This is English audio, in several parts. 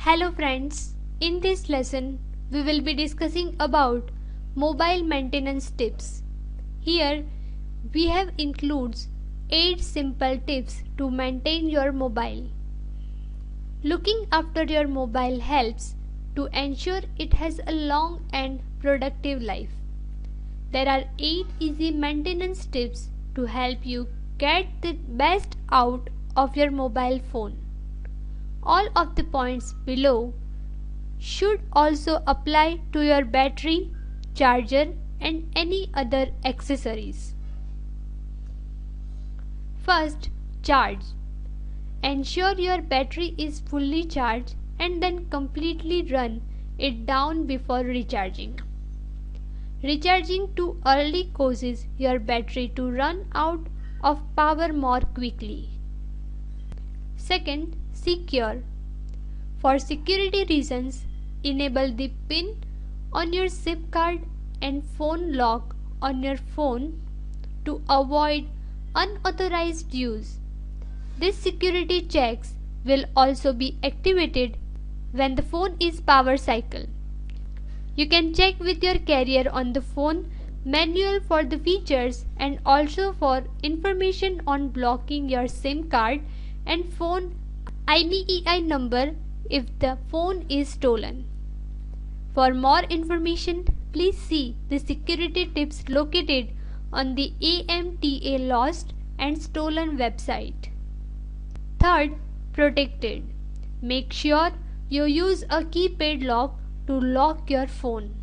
Hello friends, in this lesson we will be discussing about mobile maintenance tips. Here we have includes 8 simple tips to maintain your mobile. Looking after your mobile helps to ensure it has a long and productive life. There are 8 easy maintenance tips to help you get the best out of your mobile phone. All of the points below should also apply to your battery, charger and any other accessories. First, charge. Ensure your battery is fully charged and then completely run it down before recharging. Recharging too early causes your battery to run out of power more quickly. Second, secure. For security reasons, enable the PIN on your SIM card and phone lock on your phone to avoid unauthorized use. These security checks will also be activated when the phone is power cycle. You can check with your carrier on the phone manual for the features and also for information on blocking your SIM card and phone IMEI number if the phone is stolen. For more information, please see the security tips located on the AMTA Lost and Stolen website. Third, protected. Make sure you use a keypad lock to lock your phone.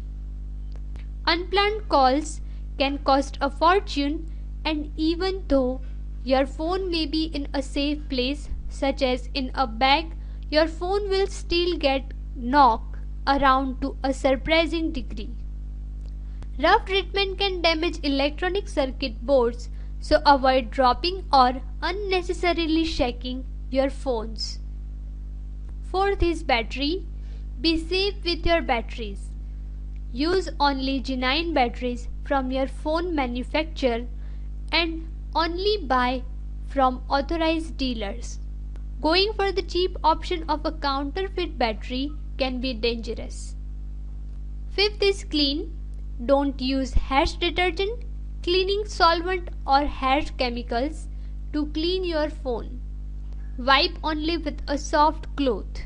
Unplanned calls can cost a fortune, and even though your phone may be in a safe place such as in a bag, your phone will still get knocked around to a surprising degree. Rough treatment can damage electronic circuit boards, so avoid dropping or unnecessarily shaking your phones. Fourth is battery. Be safe with your batteries. Use only genuine batteries from your phone manufacturer and only buy from authorized dealers. Going for the cheap option of a counterfeit battery can be dangerous. Fifth is clean. Don't use harsh detergent, cleaning solvent or harsh chemicals to clean your phone. Wipe only with a soft cloth.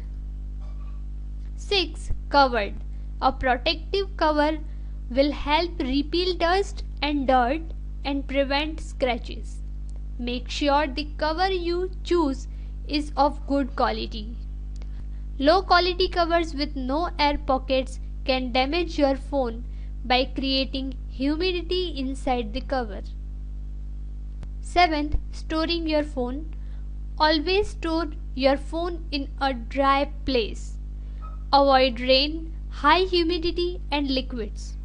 6. Covered. A protective cover will help repel dust and dirt and prevent scratches. Make sure the cover you choose is of good quality. Low quality covers with no air pockets can damage your phone by creating humidity inside the cover. 7th, storing your phone. Always store your phone in a dry place. Avoid rain, high humidity and liquids.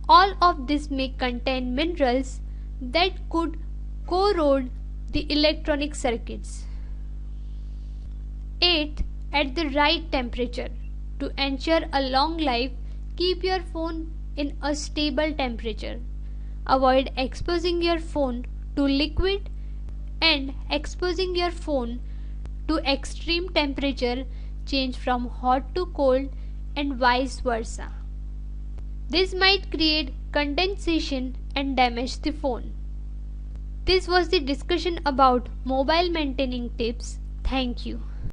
All of this may contain minerals that could corrode the electronic circuits. 8. At the right temperature. To ensure a long life, keep your phone in a stable temperature. Avoid exposing your phone to liquid and exposing your phone to extreme temperature change from hot to cold and vice versa. This might create condensation and damage the phone. This was the discussion about mobile maintaining tips. Thank you.